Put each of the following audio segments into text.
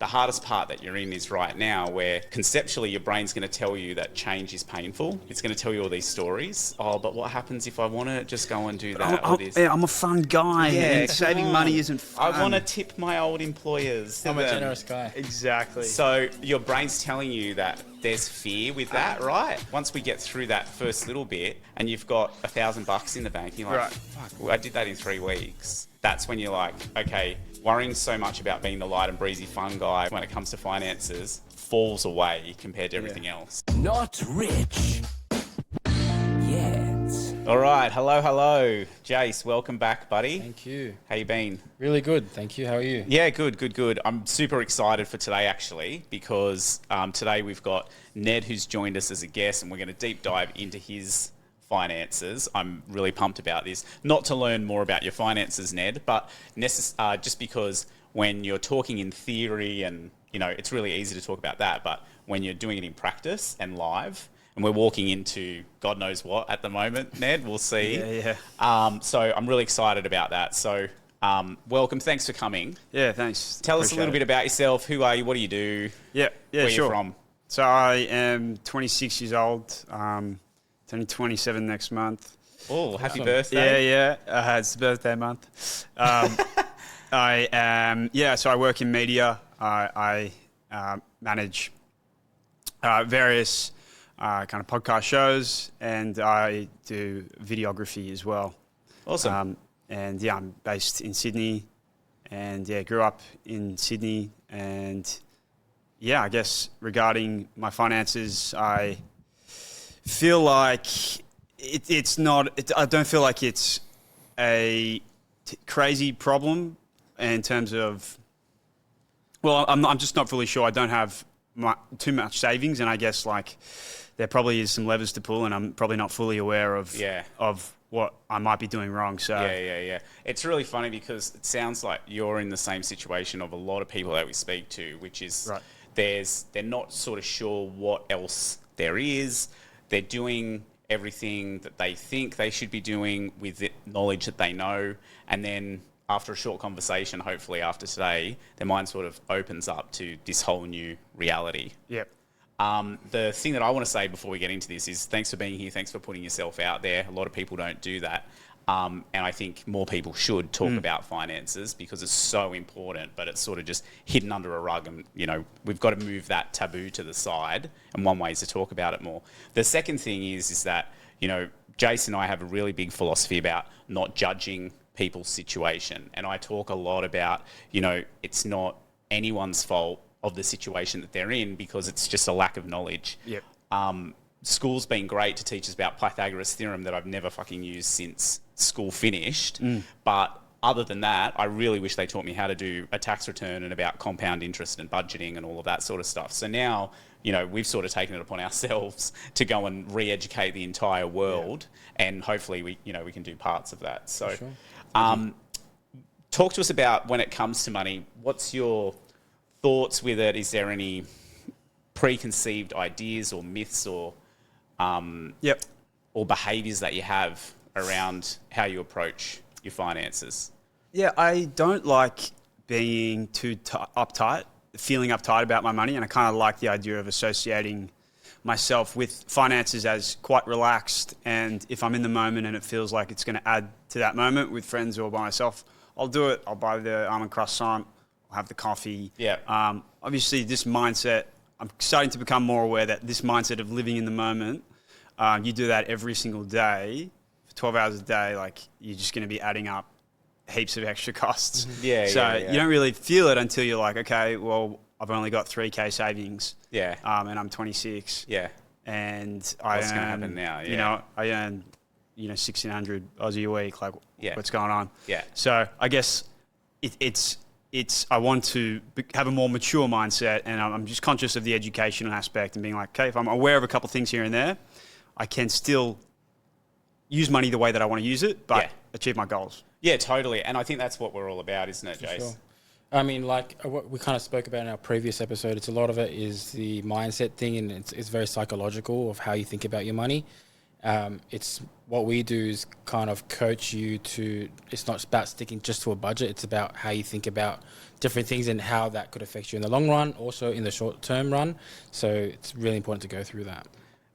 the hardest part that you're in is right now, where conceptually your brain's going to tell you that change is painful. It's going to tell you all these stories. Oh, but what happens if I want to just go and do that or this? Yeah, I'm a fun guy, and come saving on. money isn't fun. I want to tip my old employers. I'm a generous guy. Exactly. So your brain's telling you that there's fear with that, right? Once we get through that first little bit and you've got $1,000 in the bank, you're like, Right. fuck, well, I did that in 3 weeks. That's when you're like, okay, worrying so much about being the light and breezy fun guy when it comes to finances falls away compared to everything else. Not rich yet. All right, hello. Jace, welcome back, buddy. Thank you. How you been? Really good. Thank you. How are you? Yeah, good. I'm super excited for today, actually, because today we've got Ned who's joined us as a guest, and we're going to deep dive into his finances. I'm really pumped about this. Not to learn more about your finances, Ned, but just because when you're talking in theory and, you know, it's really easy to talk about that, but when you're doing it in practice and live, and we're walking into God knows what at the moment, Ned, we'll see. Yeah. So I'm really excited about that. So welcome. Thanks for coming. Yeah, thanks. Tell us a little bit about yourself. Who are you? What do you do? Yeah, Where sure. you from? So I am 26 years old. Turning 27 next month. Oh, happy birthday. Yeah. It's the birthday month. So I work in media. I manage various kind of podcast shows, and I do videography as well. Awesome. I'm based in Sydney, and grew up in Sydney. And I guess regarding my finances, I feel like it's not. I don't feel like it's a crazy problem in terms of. Well, I'm just not fully sure. I don't have too much savings, and I guess like there probably is some levers to pull, and I'm probably not fully aware of what I might be doing wrong. So yeah. It's really funny because it sounds like you're in the same situation of a lot of people that we speak to, which is they're not sort of sure what else there is. They're doing everything that they think they should be doing with the knowledge that they know, and then after a short conversation, hopefully after today, their mind sort of opens up to this whole new reality. Yep. The thing that I want to say before we get into this is thanks for being here. Thanks for putting yourself out there. A lot of people don't do that. And I think more people should talk about finances because it's so important, but it's sort of just hidden under a rug. And, you know, we've got to move that taboo to the side. And one way is to talk about it more. The second thing is that, you know, Jas and I have a really big philosophy about not judging people's situation. And I talk a lot about, you know, it's not anyone's fault of the situation that they're in because it's just a lack of knowledge. Yep. School's been great to teach us about Pythagoras' theorem that I've never fucking used since school finished. But other than that, I really wish they taught me how to do a tax return and about compound interest and budgeting and all of that sort of stuff. So now, you know, we've sort of taken it upon ourselves to go and re-educate the entire world, and hopefully we can do parts of that. So, talk to us about when it comes to money. What's your thoughts with it? Is there any preconceived ideas or myths or behaviours that you have around how you approach your finances? Yeah, I don't like being too feeling uptight about my money, and I kind of like the idea of associating myself with finances as quite relaxed, and if I'm in the moment and it feels like it's going to add to that moment with friends or by myself, I'll do it. I'll buy the almond croissant, I'll have the coffee. Yeah. Obviously, this mindset, I'm starting to become more aware that this mindset of living in the moment, you do that every single day, for 12 hours a day, like you're just going to be adding up heaps of extra costs. Yeah. You don't really feel it until you're like, okay, well, I've only got 3K savings. Yeah. And I'm 26. Yeah. And What's going to happen now? Yeah. You know, I earn, 1,600 Aussie a week. Like, what's going on? Yeah. So I guess it's I want to have a more mature mindset, and I'm just conscious of the educational aspect and being like, okay, if I'm aware of a couple of things here and there, I can still use money the way that I want to use it, but achieve my goals. Yeah, totally. And I think that's what we're all about, isn't it, Jace? Sure. I mean, like what we kind of spoke about in our previous episode, it's a lot of it is the mindset thing, and it's very psychological of how you think about your money. It's what we do is kind of coach you to, it's not about sticking just to a budget. It's about how you think about different things and how that could affect you in the long run, also in the short term run. So it's really important to go through that.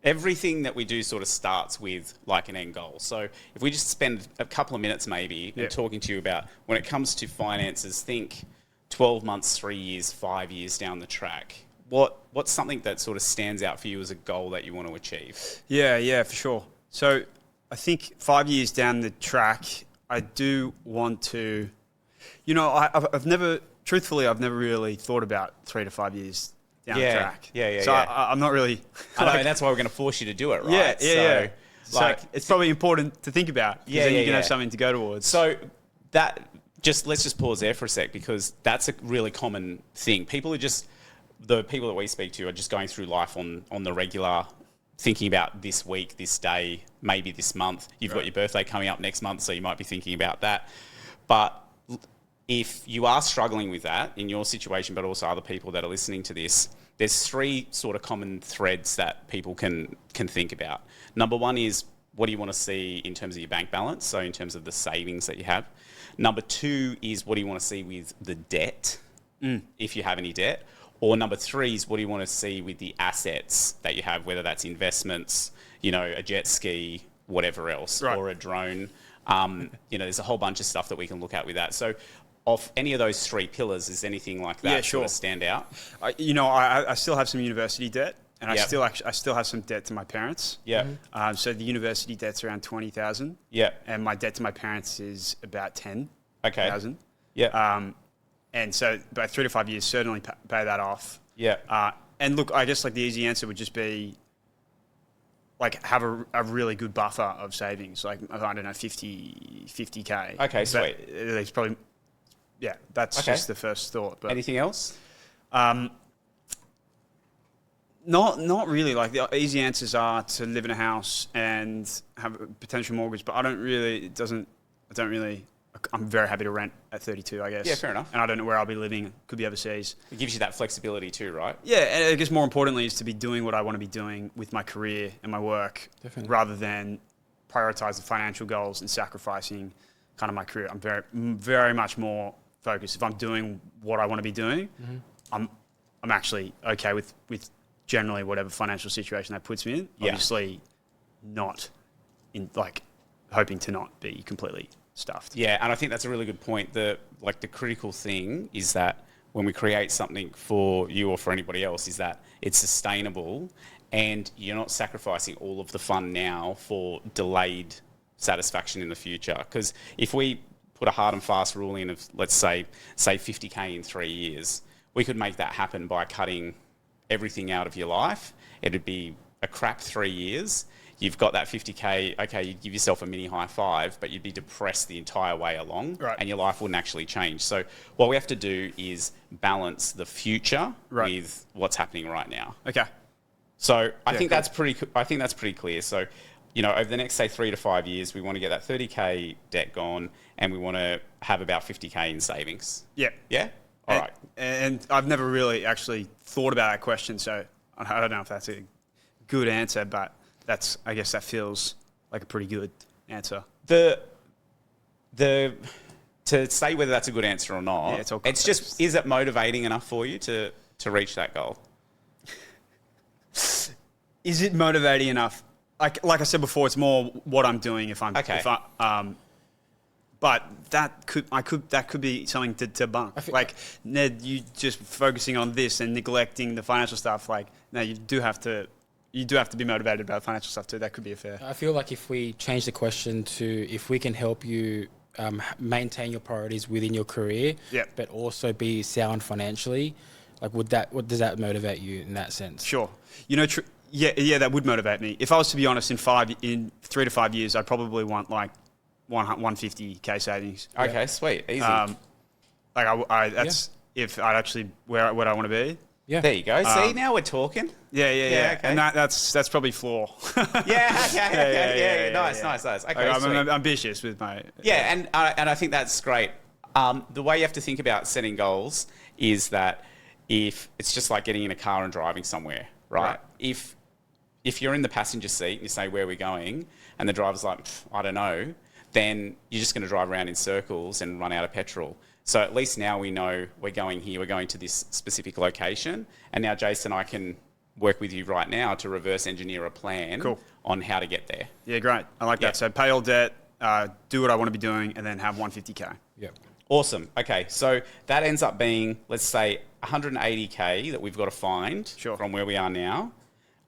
Everything that we do sort of starts with like an end goal. So if we just spend a couple of minutes maybe talking to you about when it comes to finances, think 12 months, 3 years, 5 years down the track. What's something that sort of stands out for you as a goal that you want to achieve? Yeah, for sure. So I think 5 years down the track, I do want to, I've never really thought about 3 to 5 years down the track. So I'm not really. I know, and that's why we're going to force you to do it, right? Yeah. So it's probably important to think about. Then you can have something to go towards. So let's just pause there for a sec, because that's a really common thing. The people that we speak to are just going through life on the regular, thinking about this week, this day, maybe this month. You've got your birthday coming up next month, so you might be thinking about that. But if you are struggling with that in your situation, but also other people that are listening to this, there's 3 sort of common threads that people can think about. Number 1 is, what do you want to see in terms of your bank balance? So in terms of the savings that you have. Number 2 is, what do you want to see with the debt, if you have any debt? Or number 3 is, what do you want to see with the assets that you have, whether that's investments, a jet ski, whatever else, or a drone. There's a whole bunch of stuff that we can look at with that. So of any of those 3 pillars, is anything like that sort of stand out? I still have some university debt, and I still have some debt to my parents. Yeah. So the university debt's around 20,000. Yeah. And my debt to my parents is about 10,000. Okay. Yeah. And so by 3 to 5 years, certainly pay that off. Yeah. And look, I guess like the easy answer would just be like have a really good buffer of savings, like, I don't know, 50K. Okay, sweet. It's probably, that's just the first thought. But anything else? Not really. Like, the easy answers are to live in a house and have a potential mortgage, but I'm very happy to rent at 32, I guess. Yeah, fair enough. And I don't know where I'll be living. Could be overseas. It gives you that flexibility too, right? Yeah, and I guess more importantly is to be doing what I want to be doing with my career and my work, rather than prioritize the financial goals and sacrificing kind of my career. I'm very, very much more focused. If I'm doing what I want to be doing, I'm actually okay with generally whatever financial situation that puts me in. Yeah. Obviously, not in hoping to not be completely stuffed. Yeah, and I think that's a really good point. The critical thing is that when we create something for you or for anybody else, is that it's sustainable and you're not sacrificing all of the fun now for delayed satisfaction in the future. Because if we put a hard and fast rule in of, let's say 50K in 3 years, we could make that happen by cutting everything out of your life. It'd be a crap 3 years. You've got that 50K, okay, you give yourself a mini high five, but you'd be depressed the entire way along, and your life wouldn't actually change. So what we have to do is balance the future with what's happening right now. Okay. So I think that's pretty clear. So, over the next, say, 3 to 5 years, we want to get that 30K debt gone, and we want to have about 50K in savings. Yeah. Yeah? All right. And I've never really actually thought about that question, so I don't know if that's a good answer, but I guess that feels like a pretty good answer. To say whether that's a good answer or not, it's just, is it motivating enough for you to reach that goal? Is it motivating enough? Like I said before, it's more what I'm doing but that could be something to debunk. Like, Ned, you just focusing on this and neglecting the financial stuff. Like, no, you do have to be motivated about financial stuff too. That could be a fair. I feel like if we change the question to if we can help you maintain your priorities within your career, but also be sound financially, like what does that motivate you in that sense? Sure. That would motivate me. If I was to be honest, in 3 to 5 years, I'd probably want like 150K savings. Okay, sweet, easy. If I'd actually where I want to be. Yeah. There you go. See, now we're talking. Yeah. Okay. And that's probably floor. Yeah. Nice. Okay, I'm ambitious with my. Yeah, and I think that's great. The way you have to think about setting goals is that if it's just like getting in a car and driving somewhere, right? If if you're in the passenger seat and you say, where are we going? And the driver's like, I don't know, then you're just going to drive around in circles and run out of petrol. So at least now we know we're going here, we're going to this specific location. And now Jason and I can work with you right now to reverse engineer a plan on how to get there. Yeah, great. I like that. So pay all debt, do what I want to be doing, and then have 150K. Yeah. Awesome. Okay, so that ends up being, let's say, 180K that we've got to find from where we are now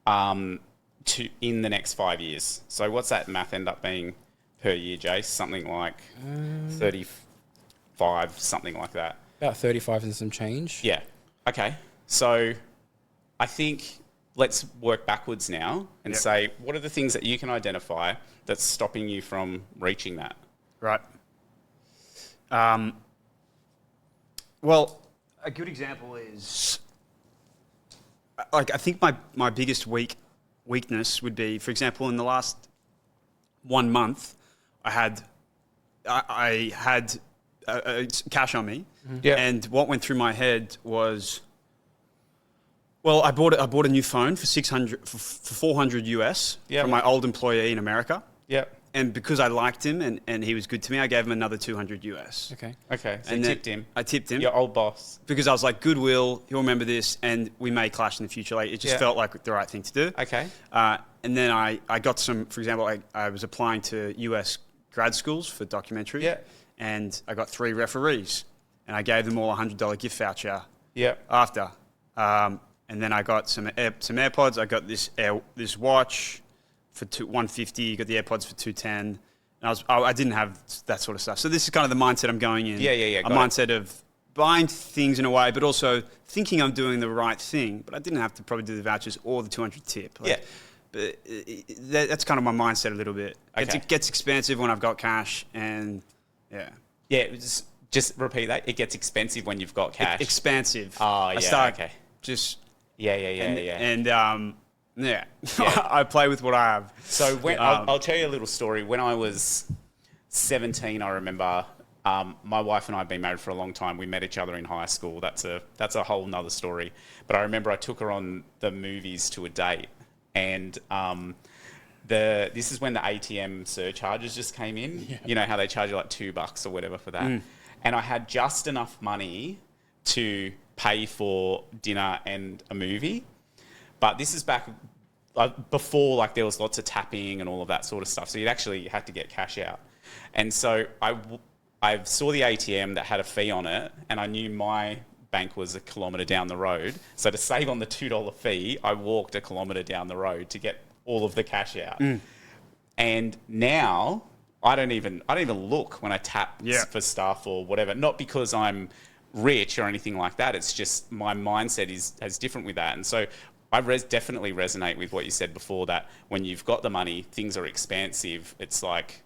to in the next 5 years. So what's that math end up being per year, Jace? Something like 35, something like that. About 35 and some change. Yeah. Okay. So I think let's work backwards now and say, what are the things that you can identify that's stopping you from reaching that? Right. Well, a good example is, like, I think my biggest weakness would be, for example, in the last 1 month, I had cash on me, and what went through my head was, well, I bought a new phone for $400 US from my old employee in America. Yeah. And because I liked him and he was good to me, I gave him another $200 US. Okay. Okay. So And you then tipped him. I tipped him. Your old boss. Because I was like, goodwill, he'll remember this, and we may clash in the future. Like, it just felt like the right thing to do. Okay. And then I got some, for example, I was applying to US grad schools for documentary. Yeah. And I got 3 referees, and I gave them all a $100 gift voucher. Yeah. After. And then I got some AirPods. I got this watch for $150. Got the AirPods for $210. And I didn't have that sort of stuff. So this is kind of the mindset I'm going in. Yeah. A mindset of buying things in a way, but also thinking I'm doing the right thing. But I didn't have to probably do the vouchers or the 200 tip. But that's kind of my mindset a little bit. Okay. It gets expensive when I've got cash, and Yeah. Just repeat that. It gets expensive when you've got cash. Expansive. Oh, yeah. I start Okay. just Yeah. and I play with what I have. So I'll tell you a little story. When I was 17, I remember my wife and I had been married for a long time. We met each other in high school. That's a whole nother story. But I remember I took her on the movies to a date, and this is when the ATM surcharges just came in. Yeah. You know how they charge you like $2 or whatever for that. And I had just enough money to pay for dinner and a movie. But this is back before, like, there was lots of tapping and all of that sort of stuff. So you'd actually had to get cash out. And so I saw the ATM that had a fee on it, and I knew my bank was a kilometre down the road. So to save on the $2 fee, I walked a kilometre down the road to get all of the cash out. And now I don't even look when I tap for stuff or whatever. Not because I'm rich or anything like that. It's just my mindset is different with that. And so I definitely resonate with what you said before, that when you've got the money, things are expansive. It's like,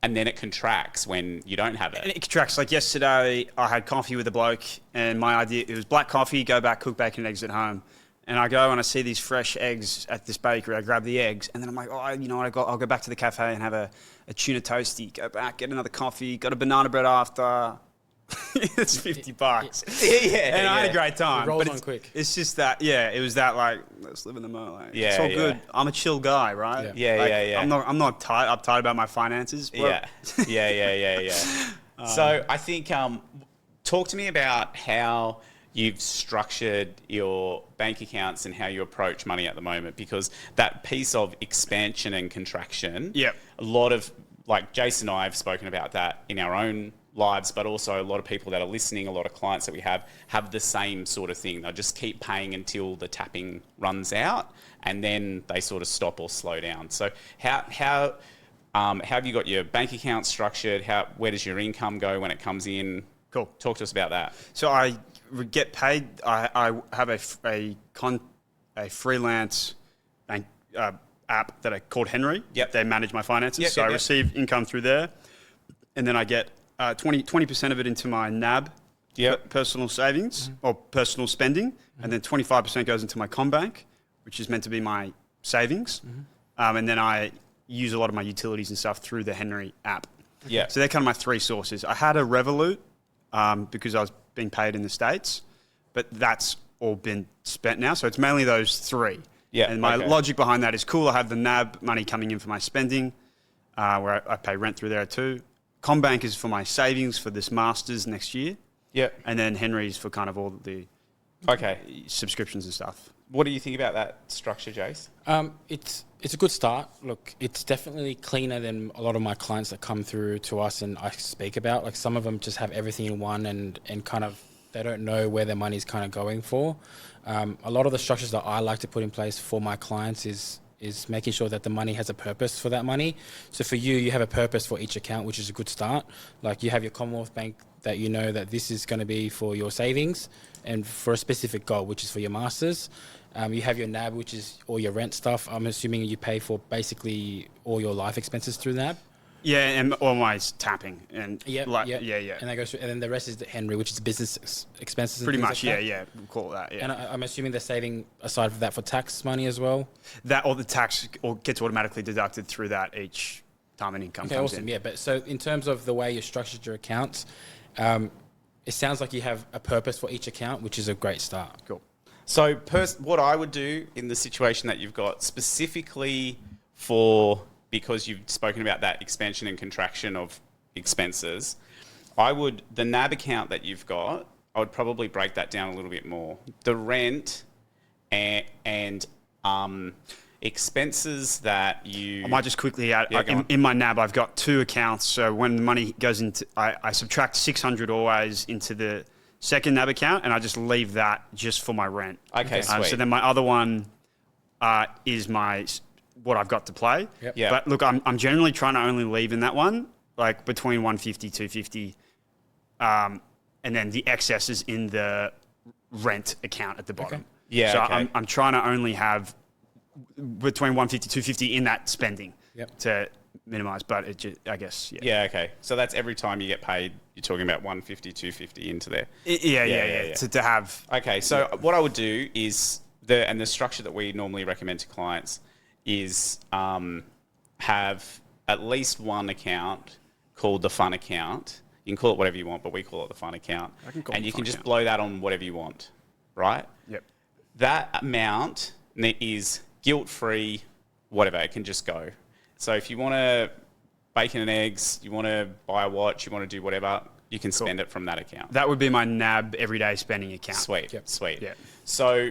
and then it contracts when you don't have it. And it contracts. Like yesterday, I had coffee with a bloke, and my idea, it was black coffee, go back, cook bacon and eggs at home. And I go and I see these fresh eggs at this bakery. I grab the eggs, and then I'm like, oh, you know what? I'll go back to the cafe and have a tuna toasty. Go back, get another coffee. Got a banana bread after. It's $50. And I had a great time. It rolls on quick. It's just that, it was that, like, let's live in the moment. Like, it's all good. I'm a chill guy, right? Yeah. I'm not uptight about my finances. Yeah. So I think, talk to me about how you've structured your bank accounts and how you approach money at the moment, because that piece of expansion and contraction, a lot of, like, Jason and I have spoken about that in our own lives, but also a lot of people that are listening, a lot of clients that we have the same sort of thing. They'll just keep paying until the tapping runs out, and then they sort of stop or slow down. So how have you got your bank account structured? Where does your income go when it comes in? Cool. Talk to us about that. So I get paid. I have a freelance bank app that I called Henry. Yep. They manage my finances. I receive income through there, and then I get 20% of it into my NAB, personal savings or personal spending, and then 25% goes into my CommBank, which is meant to be my savings, and then I use a lot of my utilities and stuff through the Henry app. Yeah. So they're kind of my 3 sources. I had a Revolut because I was being paid in the States, but that's all been spent now. So it's mainly those 3. Yeah, And my okay. logic behind that is cool. I have the NAB money coming in for my spending, where I pay rent through there too. CommBank is for my savings for this Masters next year. Yeah. And then Henry's for kind of all the Okay. subscriptions and stuff. What do you think about that structure, Jace? It's a good start. Look, it's definitely cleaner than a lot of my clients that come through to us and I speak about. Like some of them just have everything in one and kind of they don't know where their money's kind of going for. A lot of the structures that I like to put in place for my clients is making sure that the money has a purpose for that money. So for you, you have a purpose for each account, which is a good start. Like you have your Commonwealth Bank that you know that this is going to be for your savings and for a specific goal, which is for your masters. You have your NAB, which is all your rent stuff. I'm assuming you pay for basically all your life expenses through NAB. Yeah, and always tapping and Yeah. And that goes through, and then the rest is the Henry, which is business expenses. And pretty things much. like that. Yeah, we'll call it that. Yeah, And I'm assuming they're saving aside from that for tax money as well. that or the tax or gets automatically deducted through that each time an income Okay, comes awesome. in. Yeah, but so in terms of the way you structured your accounts, it sounds like you have a purpose for each account, which is a great start. Cool. So what I would do in the situation that you've got specifically because you've spoken about that expansion and contraction of expenses, the NAB account that you've got, I would probably break that down a little bit more. The rent and expenses that you... I might just quickly add, Yeah, go on. in my NAB, I've got two accounts. So when the money goes into, I subtract 600 always into the second NAB account, and I just leave that just for my rent. Okay, sweet. So then my other one is what I've got to play. Yep. Yeah. But look, I'm generally trying to only leave in that one, like between 150, 250, and then the excess is in the rent account at the bottom. Okay. Yeah, So okay. I'm trying to only have between 150, 250 in that spending to minimize, but I guess, yeah. Yeah, okay. So that's every time you get paid, you're talking about 150, 250 into there. Yeah. To have... Okay, so what I would do is the structure that we normally recommend to clients is have at least one account called the fun account. You can call it whatever you want, but we call it the fun account. I can call it and the you fun can just account. blow that on whatever you want, right? Yep. That amount is guilt-free, whatever. It can just go. So if you want to bacon and eggs, you want to buy a watch, you want to do whatever, you can spend it from that account. That would be my NAB everyday spending account. Sweet, Yep. sweet. Yep. So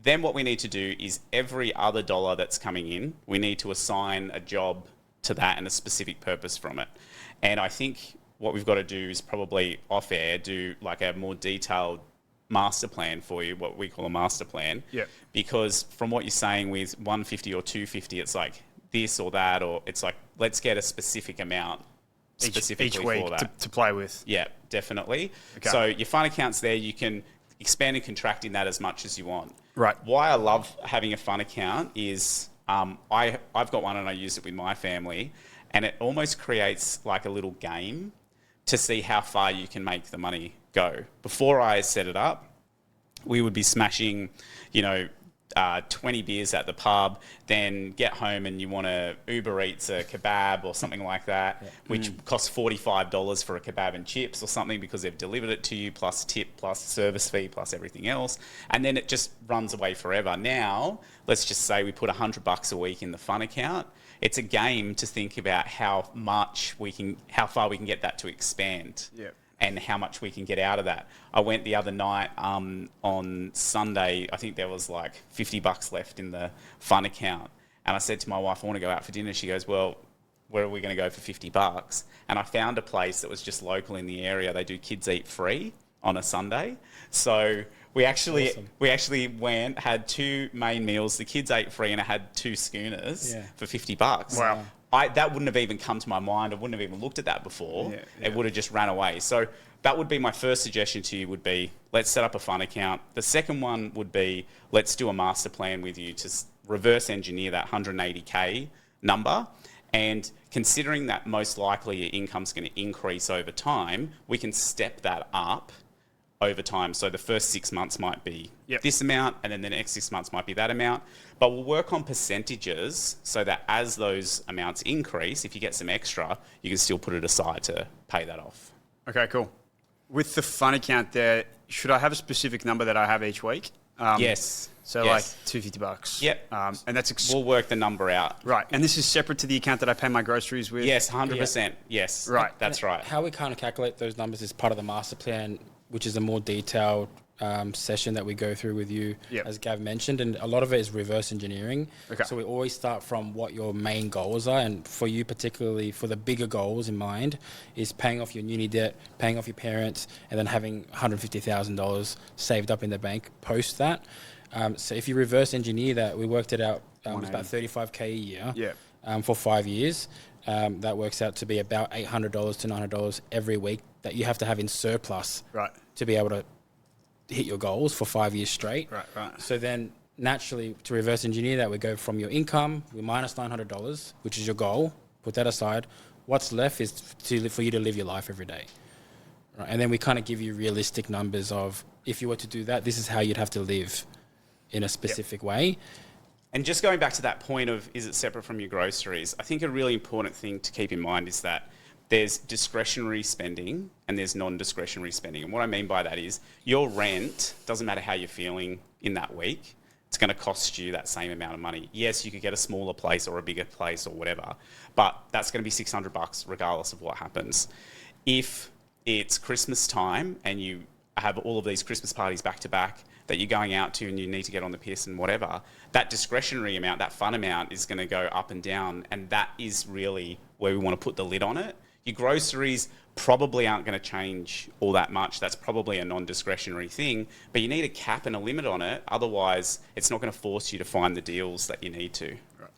then what we need to do is every other dollar that's coming in, we need to assign a job to that and a specific purpose from it. And I think what we've got to do is probably off air do like a more detailed master plan for you, what we call a master plan. Yep. Because from what you're saying with 150 or 250, it's like this or that, or it's like, let's get a specific amount specifically each week for that. to play with. Yeah, definitely. Okay. So your fun account's there. You can expand and contract in that as much as you want. Right. Why I love having a fun account is I've got one and I use it with my family, and it almost creates like a little game to see how far you can make the money go. Before I set it up, we would be smashing, 20 beers at the pub, then get home and you want to Uber Eats a kebab or something like that, which costs $45 for a kebab and chips or something because they've delivered it to you, plus tip, plus service fee, plus everything else. And then it just runs away forever. Now, let's just say we put $100 a week in the fun account. It's a game to think about how far we can get that to expand. Yep. And how much we can get out of that. I went the other night on Sunday. I think there was like $50 left in the fun account. And I said to my wife, I want to go out for dinner. She goes, well, where are we going to go for $50? And I found a place that was just local in the area. They do kids eat free on a Sunday. So we actually went, had two main meals. The kids ate free and I had two schooners for $50. Wow. That wouldn't have even come to my mind. I wouldn't have even looked at that before. Yeah. It would have just ran away. So that would be my first suggestion to you would be, let's set up a fun account. The second one would be, let's do a master plan with you to reverse engineer that 180K number. And considering that most likely your income's going to increase over time, we can step that up over time. So the first 6 months might be this amount, and then the next 6 months might be that amount. But we'll work on percentages so that as those amounts increase, if you get some extra, you can still put it aside to pay that off. Okay, cool. With the fun account there, should I have a specific number that I have each week? Yes. So Yes. like $250. Yep. And that's We'll work the number out. right. And this is separate to the account that I pay my groceries with. Yes, 100%. Yes. Right. That's right. How we kind of calculate those numbers is part of the master plan, which is a more detailed session that we go through with you, Yep. as Gav mentioned, and a lot of it is reverse engineering. Okay. So we always start from what your main goals are, and for you particularly, for the bigger goals in mind, is paying off your uni debt, paying off your parents, and then having $150,000 saved up in the bank post that. So if you reverse engineer that, we worked it out, it's about $35K a year. Yeah. For 5 years. That works out to be about $800 to $900 every week that you have to have in surplus Right. to be able to hit your goals for 5 years straight. Right. So then naturally to reverse engineer that, we go from your income, we minus $900, which is your goal, put that aside. What's left is for you to live your life every day. Right? And then we kind of give you realistic numbers of, if you were to do that, this is how you'd have to live in a specific way. And just going back to that point of, is it separate from your groceries? I think a really important thing to keep in mind is that there's discretionary spending and there's non-discretionary spending. And what I mean by that is your rent, doesn't matter how you're feeling in that week, it's going to cost you that same amount of money. Yes, you could get a smaller place or a bigger place or whatever, but that's going to be $600 regardless of what happens. If it's Christmas time and you have all of these Christmas parties back to back that you're going out to and you need to get on the piss and whatever, that discretionary amount, that fun amount is going to go up and down, and that is really where we want to put the lid on it. Your groceries probably aren't going to change all that much. That's probably a non-discretionary thing, but you need a cap and a limit on it. Otherwise, it's not going to force you to find the deals that you need to. Right.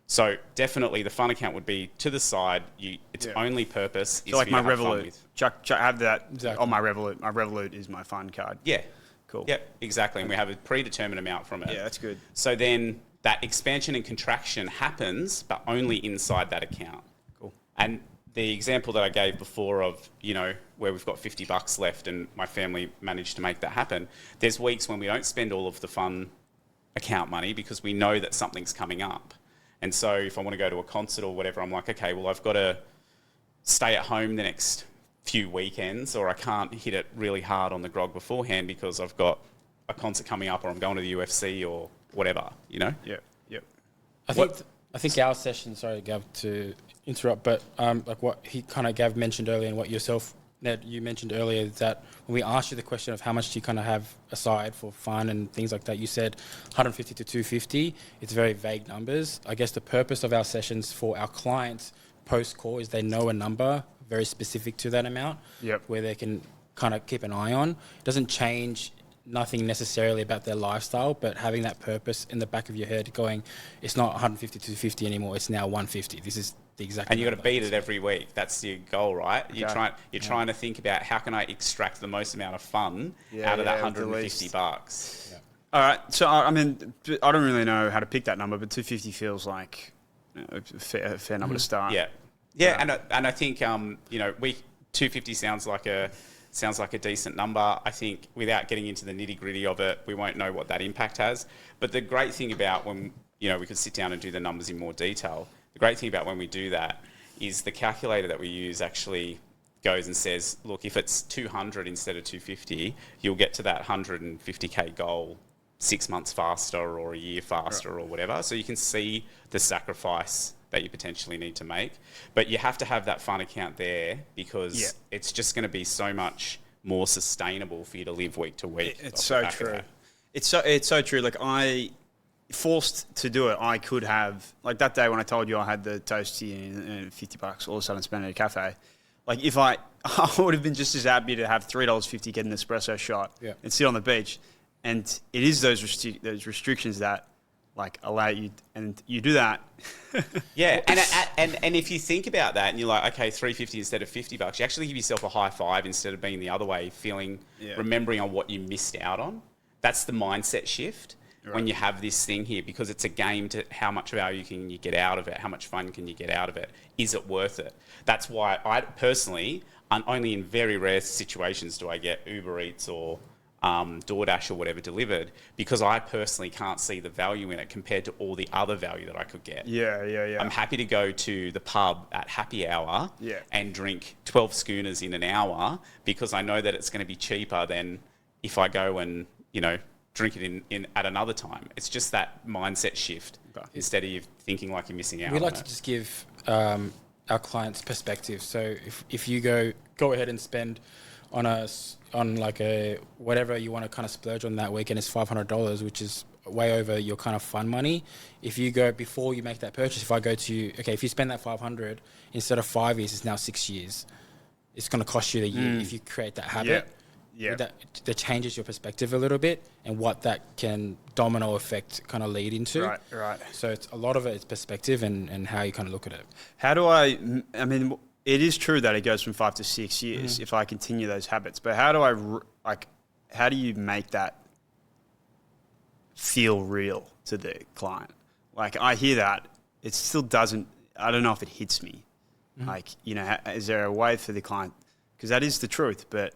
So definitely the fun account would be to the side. Its only purpose is So like for you my to have fun Revolut. with. Chuck, I have that Exactly. on my Revolut. My Revolut is my fun card. Yeah. Cool. Yep, exactly. And we have a predetermined amount from it. Yeah, that's good. So then that expansion and contraction happens, but only inside that account. Cool. And the example that I gave before of, where we've got $50 left and my family managed to make that happen, there's weeks when we don't spend all of the fun account money because we know that something's coming up. And so if I want to go to a concert or whatever, I'm like, okay, well, I've got to stay at home the next few weekends, or I can't hit it really hard on the grog beforehand because I've got a concert coming up or I'm going to the UFC or whatever, Yep. I think our session, sorry, Gav, to interrupt, but like what he kind of Gav mentioned earlier and what yourself, Ned, you mentioned earlier, is that when we asked you the question of how much do you kind of have aside for fun and things like that, you said 150 to 250. It's very vague numbers. I guess the purpose of our sessions for our clients post-call is they know a number very specific to that amount, where they can kind of keep an eye on. It doesn't change nothing necessarily about their lifestyle, but having that purpose in the back of your head going, it's not 150 to 250 anymore, it's now 150. This is the exact and you've got to number. beat it every week. That's your goal, right? Okay. You're trying to think about how can I extract the most amount of fun out of that $150. Yeah. All right. So, I mean, I don't really know how to pick that number, but 250 feels like a fair number to start. Yeah, and I think 250 sounds like a decent number. I think without getting into the nitty gritty of it, we won't know what that impact has. But the great thing about when we could sit down and do the numbers in more detail. The great thing about when we do that is the calculator that we use actually goes and says, look, if it's 200 instead of 250, you'll get to that 150K goal 6 months faster or a year faster or whatever. So you can see the sacrifice that you potentially need to make. But you have to have that fun account there because it's just going to be so much more sustainable for you to live week to week. It's so true. It's so true. Like, I forced to do it, I could have, like that day when I told you I had the toasty and $50 all of a sudden spent at a cafe. Like, if I would have been just as happy to have $3.50 get an espresso shot and sit on the beach. And it is those restrictions that like allow you, and you do that. Yeah, and if you think about that, and you're like, okay, $3.50 instead of $50, you actually give yourself a high five instead of being the other way, remembering on what you missed out on. That's the mindset shift when you have this thing here, because it's a game to how much value can you get out of it, how much fun can you get out of it, is it worth it? That's why I personally, only in very rare situations do I get Uber Eats or DoorDash or whatever delivered, because I personally can't see the value in it compared to all the other value that I could get. Yeah. I'm happy to go to the pub at happy hour and drink 12 schooners in an hour because I know that it's going to be cheaper than if I go and, drink it in at another time. It's just that mindset shift instead of you thinking like you're missing out. We like on to it. just give our clients perspective. So if you go ahead and spend on like a whatever you want to kind of splurge on that weekend is $500, which is way over your kind of fun money. If you go before you make that purchase, if I go to if you spend that 500 instead of 5 years, it's now 6 years. It's going to cost you the year if you create that habit. Yeah. That changes your perspective a little bit and what that can domino effect kind of lead into. Right. So it's a lot of it is perspective and how you kind of look at it. How do I mean, it is true that it goes from 5 to 6 years if I continue those habits, but how do you make that feel real to the client? Like, I hear that, it still doesn't, I don't know if it hits me. Like, is there a way for the client, because that is the truth, but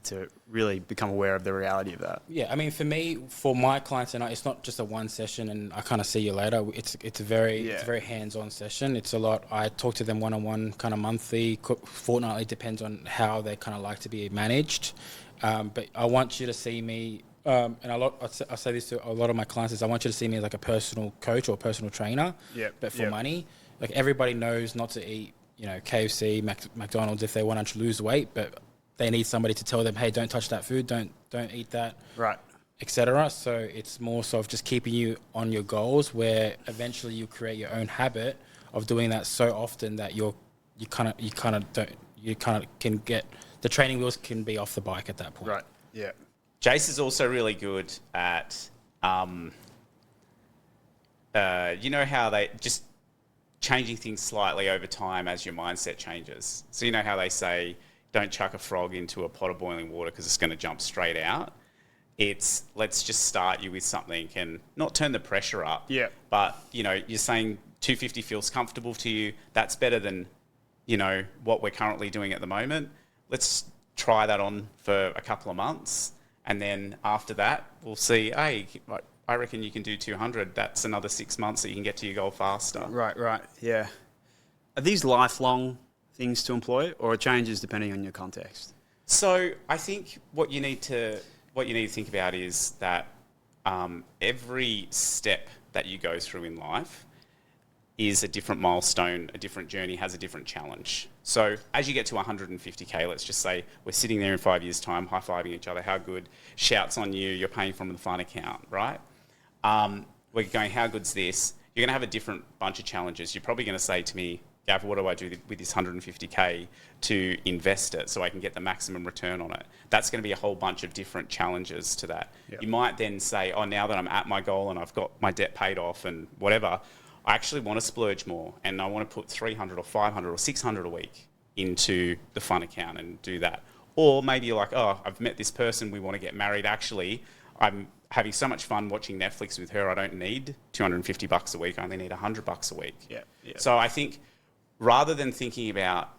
to really become aware of the reality of that? Yeah, I mean, for me, for my clients and I, it's not just a one session and I kind of see you later. It's a very hands-on session. It's a lot. I talk to them one-on-one, kind of monthly, fortnightly, depends on how they kind of like to be managed. But I want you to see me, and I say this to a lot of my clients, is I want you to see me as like a personal coach or a personal trainer, but for money. Like, everybody knows not to eat, KFC, McDonald's if they want to lose weight, but they need somebody to tell them, hey, don't touch that food, don't eat that, Right, etc. So it's more so of just keeping you on your goals, where eventually you create your own habit of doing that so often that you kind of can get the training wheels can be off the bike at that point. right, yeah. Jace is also really good at, how they just changing things slightly over time as your mindset changes. So you know how they say, don't chuck a frog into a pot of boiling water because it's going to jump straight out. It's, let's just start you with something and not turn the pressure up. Yeah. But, you're saying 250 feels comfortable to you. That's better than, what we're currently doing at the moment. Let's try that on for a couple of months. And then after that, we'll see, hey, I reckon you can do 200. That's another 6 months that you can get to your goal faster. Right, yeah. Are these lifelong things to employ, or it changes depending on your context? So I think what you need to think about is that every step that you go through in life is a different milestone, a different journey, has a different challenge. So as you get to 150K, let's just say we're sitting there in 5 years' time, high-fiving each other, how good, shouts on you, you're paying from the fun account, right? We're going, how good's this? You're going to have a different bunch of challenges. You're probably going to say to me, Gav, what do I do with this 150K to invest it so I can get the maximum return on it? That's going to be a whole bunch of different challenges to that. Yep. You might then say, oh, now that I'm at my goal and I've got my debt paid off and whatever, I actually want to splurge more and I want to put 300 or 500 or 600 a week into the fun account and do that. Or maybe you're like, oh, I've met this person, we want to get married. Actually, I'm having so much fun watching Netflix with her, I don't need $250 a week, I only need $100 a week. Yeah. So I think rather than thinking about,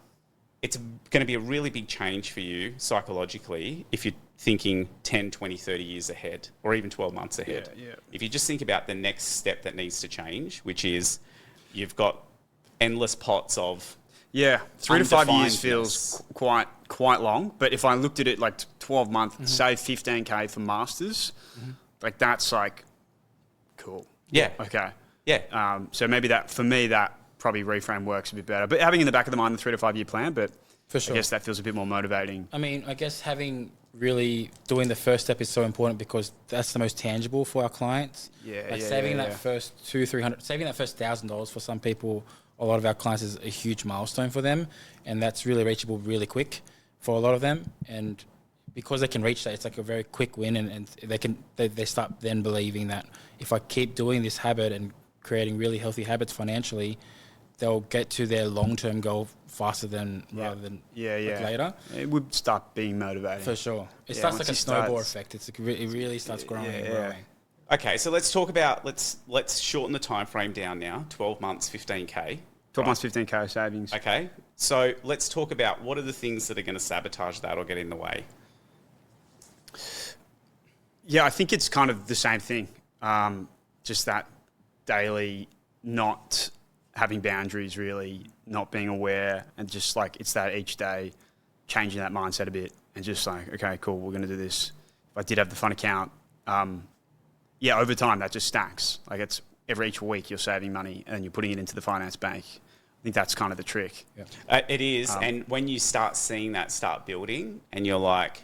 it's going to be a really big change for you psychologically if you're thinking 10, 20, 30 years ahead or even 12 months ahead. Yeah. If you just think about the next step that needs to change, which is you've got endless pots of 3 to 5 years undefinedness. feels quite long, but if I looked at it like 12 months, save 15K for masters, like that's like cool. Yeah. Okay. Yeah. So maybe that, for me, that probably reframe works a bit better. But having in the back of the mind the 3 to 5 year plan, but For sure. I guess that feels a bit more motivating. I mean, I guess really doing the first step is so important because that's the most tangible for our clients. Saving that first $200-300, saving that first $1,000 for some people, a lot of our clients is a huge milestone for them, and that's really reachable really quick for a lot of them. And because they can reach that, it's like a very quick win, and they start then believing that if I keep doing this habit and creating really healthy habits financially, they'll get to their long-term goal faster than rather than later. It would start being motivating. For sure. It starts like a snowball effect. It really starts growing and growing. Okay, so let's talk about, let's shorten the time frame down now, 12 months, 15K. 12 months, 15K savings. Okay, so let's talk about what are the things that are going to sabotage that or get in the way? Yeah, I think it's kind of the same thing. Just that daily not having boundaries, really not being aware, and just like it's that each day changing that mindset a bit and just like, okay, cool, we're going to do this. If I did have the fun account, over time that just stacks. Like it's each week you're saving money and you're putting it into the finance bank. I think that's kind of the trick. Yeah. It is. And when you start seeing that start building and you're like,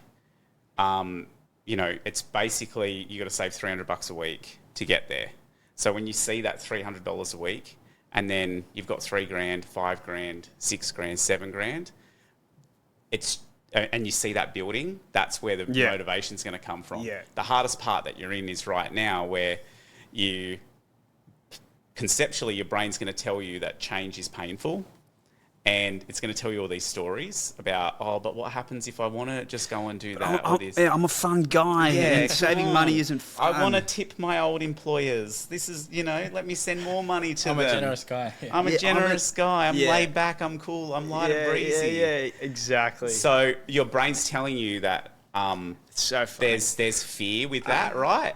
it's basically you got to save $300 a week to get there. So when you see that $300 a week and then you've got $3,000, $5,000, $6,000, $7,000, and you see that building, that's where the motivation's going to come from. Yeah. The hardest part that you're in is right now where conceptually your brain's going to tell you that change is painful, and it's going to tell you all these stories about, but what happens if I want to just go and do that or this? I'm a fun guy, and saving money isn't fun. I want to tip my old employers. This is, let me send more money to them. I'm a generous guy. I'm a generous guy. I'm laid back. I'm cool. I'm light and breezy. Yeah, exactly. So your brain's telling you that It's so funny. there's fear with that, right?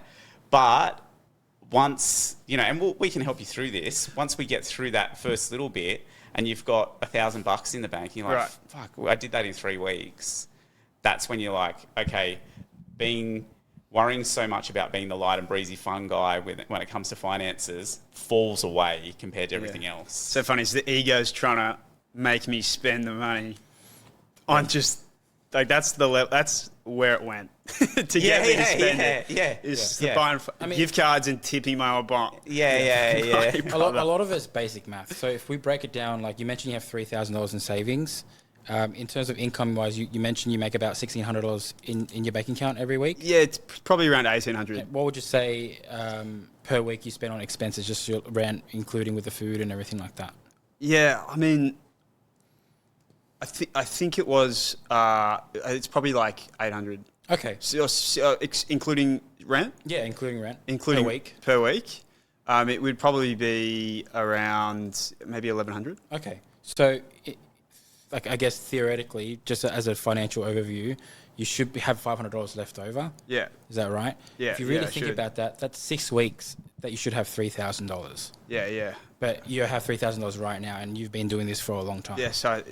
But once, and we can help you through this. Once we get through that first little bit, and you've got $1,000 in the bank, and you're like, fuck, I did that in 3 weeks. That's when you're like, okay, worrying so much about being the light and breezy fun guy when it comes to finances falls away compared to everything else. So funny, it's the ego's trying to make me spend the money on just like that's where it went to get me to spend it. It's buying gift cards and tipping my old boss. Yeah. A lot of it's basic math. So if we break it down, like you mentioned, you have $3,000 in savings. In terms of income wise, you mentioned you make about $1,600 in your bank account every week. Yeah, it's probably around $1,800. What would you say per week you spend on expenses, just your rent, including with the food and everything like that? Yeah, I mean, I think it was it's probably like 800. Okay. So, including rent? Yeah, including rent. Including per week. It would probably be around maybe 1,100. Okay. So, I guess theoretically, just as a financial overview, you should have $500 left over. Yeah. Is that right? Yeah. If you really think about that, that's 6 weeks that you should have $3,000. Yeah. But you have $3,000 right now, and you've been doing this for a long time. Yeah. So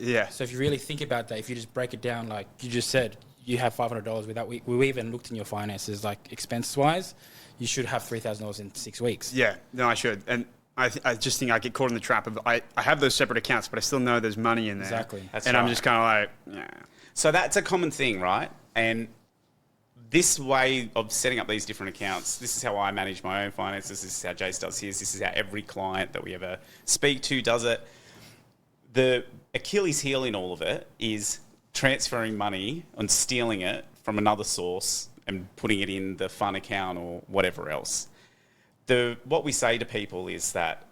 if you really think about that, if you just break it down, like you just said, you have $500 without we even looked in your finances, like expense-wise, you should have $3,000 in 6 weeks. Yeah. No, I should. And I just think I get caught in the trap of I have those separate accounts, but I still know there's money in there. Exactly. I'm just kind of like, yeah. So that's a common thing, right? And this way of setting up these different accounts, this is how I manage my own finances. This is how Jace does his. This is how every client that we ever speak to does it. The Achilles heel in all of it is transferring money and stealing it from another source and putting it in the fun account or whatever else. What we say to people is that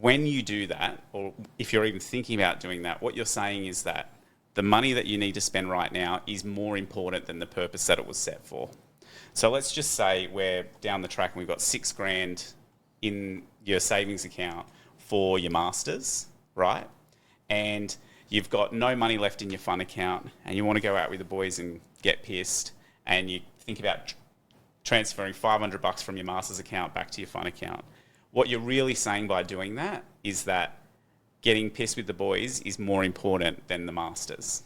when you do that, or if you're even thinking about doing that, what you're saying is that the money that you need to spend right now is more important than the purpose that it was set for. So let's just say we're down the track and we've got $6,000 in your savings account for your masters, right? And you've got no money left in your fun account and you want to go out with the boys and get pissed, and you think about transferring $500 from your master's account back to your fun account. What you're really saying by doing that is that getting pissed with the boys is more important than the masters.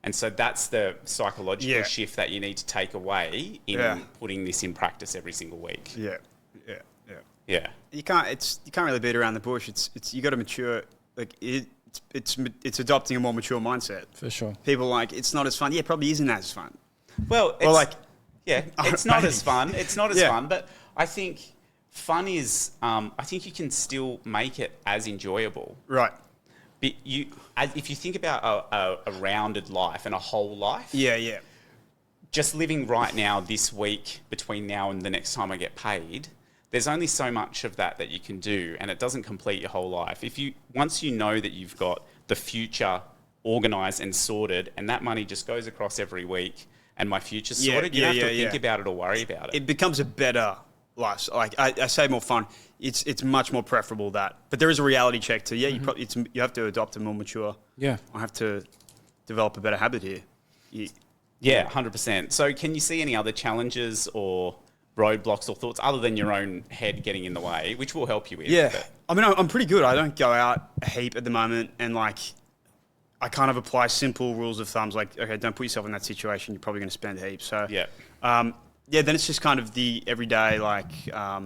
And so that's the psychological shift that you need to take away in putting this in practice every single week. Yeah. You can't really beat around the bush. It's you got to mature. Like it's adopting a more mature mindset. For sure. People like it's not as fun. Yeah, it probably isn't as fun. Well, it's not as fun. It's not as fun, but I think fun is, I think you can still make it as enjoyable. Right. But if you think about a rounded life and a whole life. Yeah. Just living right now, this week, between now and the next time I get paid, there's only so much of that you can do, and it doesn't complete your whole life. Once you know that you've got the future organised and sorted, and that money just goes across every week, and my future's sorted, you don't have to think about it or worry about it. It becomes a better life. Like I say, more fun. It's much more preferable that. But there is a reality check to you have to adopt a more mature. Yeah. I have to develop a better habit here. Yeah, 100%. So can you see any other challenges or roadblocks or thoughts other than your own head getting in the way, which we'll help you with? Yeah. I mean, I'm pretty good. I don't go out a heap at the moment, and I kind of apply simple rules of thumbs, like, okay, don't put yourself in that situation. You're probably going to spend heaps. So, yeah, then it's just kind of the everyday, like, I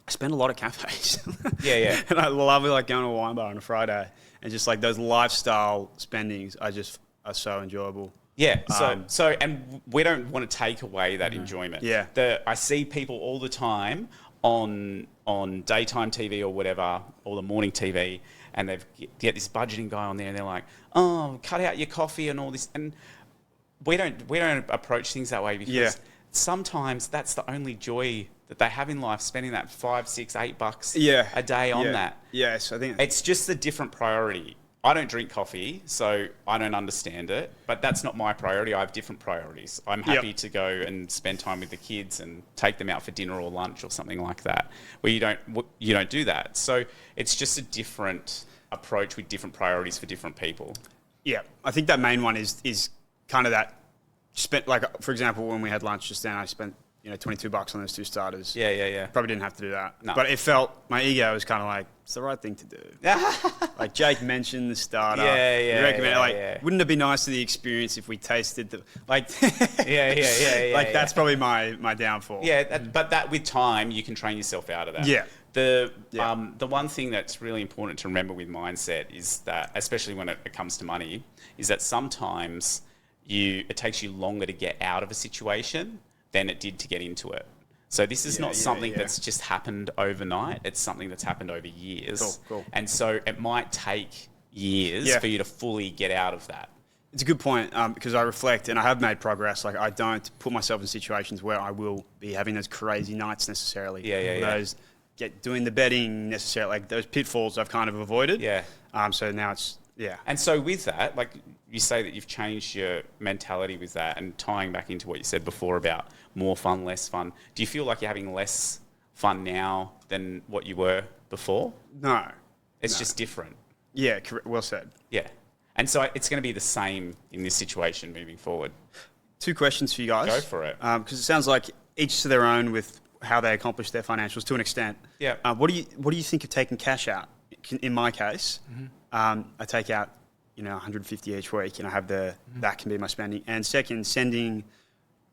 spend a lot at cafes. Yeah. And I love it, like going to a wine bar on a Friday, and just like those lifestyle spendings are so enjoyable. Yeah, and we don't want to take away that enjoyment. Yeah. I see people all the time on daytime TV or whatever, or the morning TV, and they get this budgeting guy on there, and they're like, "Oh, cut out your coffee and all this." And we don't approach things that way because sometimes that's the only joy that they have in life, spending that $5, $6, $8 a day on that. Yes, I think It's just a different priority. I don't drink coffee, so I don't understand it, but that's not my priority. I have different priorities. I'm happy to go and spend time with the kids and take them out for dinner or lunch or something like that, where you don't do that. So it's just a different approach with different priorities for different people. Yeah, I think that main one is kind of that spent, like, for example, when we had lunch just then, I spent $22 on those 2 starters. Yeah. Probably didn't have to do that. No. But it felt, my ego was kind of like, it's the right thing to do. Like Jake mentioned the starter. Yeah. You recommend wouldn't it be nice to the experience if we tasted the, like, Yeah. like that's probably my downfall. Yeah, but that with time, you can train yourself out of that. Yeah. The one thing that's really important to remember with mindset is that, especially when it comes to money, is that sometimes it takes you longer to get out of a situation than it did to get into it. So this is not something that's just happened overnight. It's something that's happened over years. Cool. And so it might take years for you to fully get out of that. It's a good point because I reflect and I have made progress. Like, I don't put myself in situations where I will be having those crazy nights necessarily. Those doing the betting necessarily. Like, those pitfalls I've kind of avoided. Yeah. So now it's, And so with that, like you say that you've changed your mentality with that, and tying back into what you said before about more fun, less fun. Do you feel like you're having less fun now than what you were before? No. It's just different. Yeah, well said. Yeah. And so it's going to be the same in this situation moving forward. 2 questions for you guys. Go for it. Because it sounds like each to their own with how they accomplish their financials to an extent. Yeah. What do you think of taking cash out? In my case, I take out, $150 each week, and I have that can be my spending. And second, sending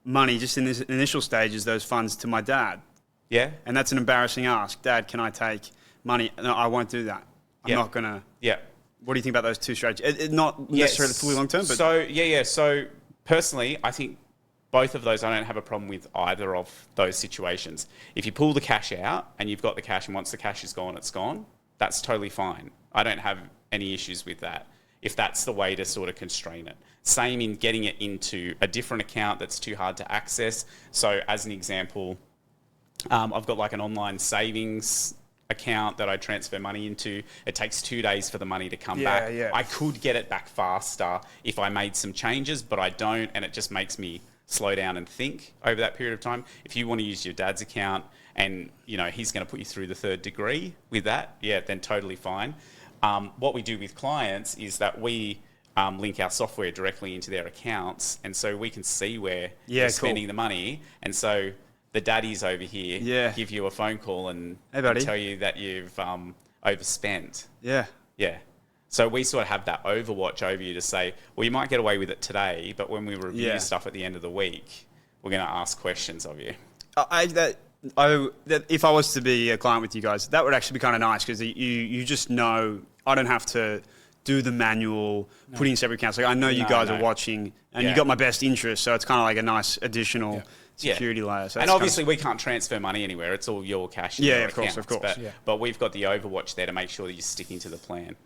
money just in this initial stages, those funds to my dad. Yeah. And that's an embarrassing ask. Dad, can I take money? No, I won't do that. I'm not going to. Yeah. What do you think about those 2 strategies? Not necessarily fully long term, but. So personally, I think both of those, I don't have a problem with either of those situations. If you pull the cash out and you've got the cash, and once the cash is gone, it's gone, that's totally fine. I don't have any issues with that, if that's the way to sort of constrain it. Same in getting it into a different account that's too hard to access. So as an example, I've got like an online savings account that I transfer money into. It takes 2 days for the money to come back. Yeah. I could get it back faster if I made some changes, but I don't, and it just makes me slow down and think over that period of time. If you want to use your dad's account and he's going to put you through the 3rd degree with that, then totally fine. What we do with clients is that we link our software directly into their accounts, and so we can see where they're spending the money. And so the daddies over here give you a phone call and tell you that you've overspent. Yeah. So we sort of have that overwatch over you to say, well, you might get away with it today, but when we review stuff at the end of the week, we're going to ask questions of you. If I was to be a client with you guys, that would actually be kind of nice, because you just know I don't have to do the manual putting in separate accounts. Like, I know you guys are watching, and you got my best interest, so it's kind of like a nice additional security layer. So and obviously we can't transfer money anywhere. It's all your cash in your accounts. Of course. But we've got the overwatch there to make sure that you're sticking to the plan.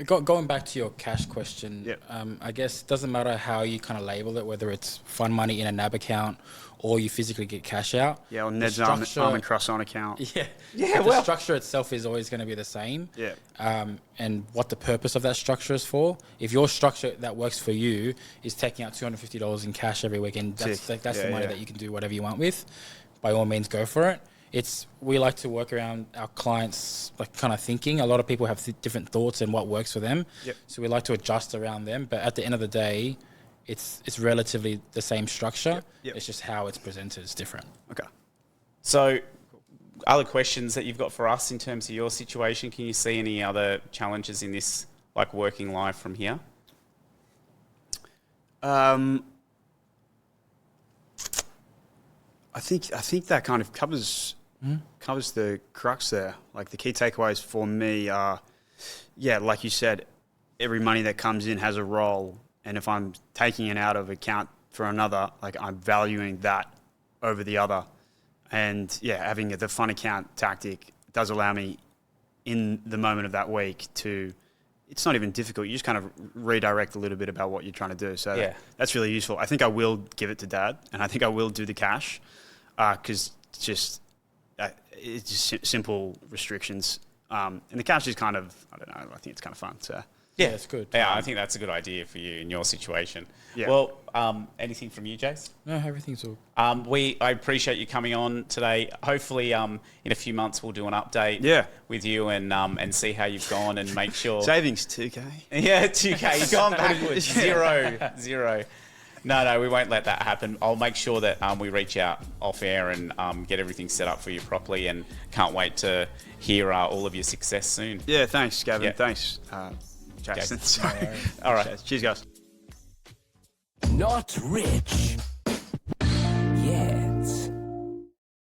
Going back to your cash question, I guess it doesn't matter how you kind of label it, whether it's fund money in a NAB account or you physically get cash out. Yeah, or Ned's Almond Croissant account. The structure itself is always going to be the same. And what the purpose of that structure is for. If your structure that works for you is taking out $250 in cash every week, and that's the money that you can do whatever you want with, by all means go for it. We like to work around our clients' like kind of thinking. A lot of people have different thoughts and what works for them. So we like to adjust around them. But at the end of the day, it's relatively the same structure. It's just how it's presented is different. Okay. So other questions that you've got for us in terms of your situation? Can you see any other challenges in this, like working live from here? I think that kind of covers the crux there. Like the key takeaways for me are, yeah, like you said, every money that comes in has a role, and if I'm taking it out of account for another, like I'm valuing that over the other. And yeah, having the fun account tactic does allow me in the moment of that week to, it's not even difficult. You just kind of redirect a little bit about what you're trying to do. So that's really useful. I think I will give it to Dad, and I think I will do the cash because it's just simple restrictions. And the cash is kind of, I don't know, I think it's kind of fun. So Yeah, it's good. Yeah, I think that's a good idea for you in your situation. Yeah. Well, anything from you, Jace? No, everything's all. I appreciate you coming on today. Hopefully, in a few months, we'll do an update with you and see how you've gone and make sure. Savings 2K. Yeah, 2K. You've gone backwards. Zero. No, we won't let that happen. I'll make sure that we reach out off air and get everything set up for you properly, and can't wait to hear all of your success soon. Yeah, thanks, Gavin. Yeah. Thanks, Jason. Sorry. All right. Cheers, guys. Not rich.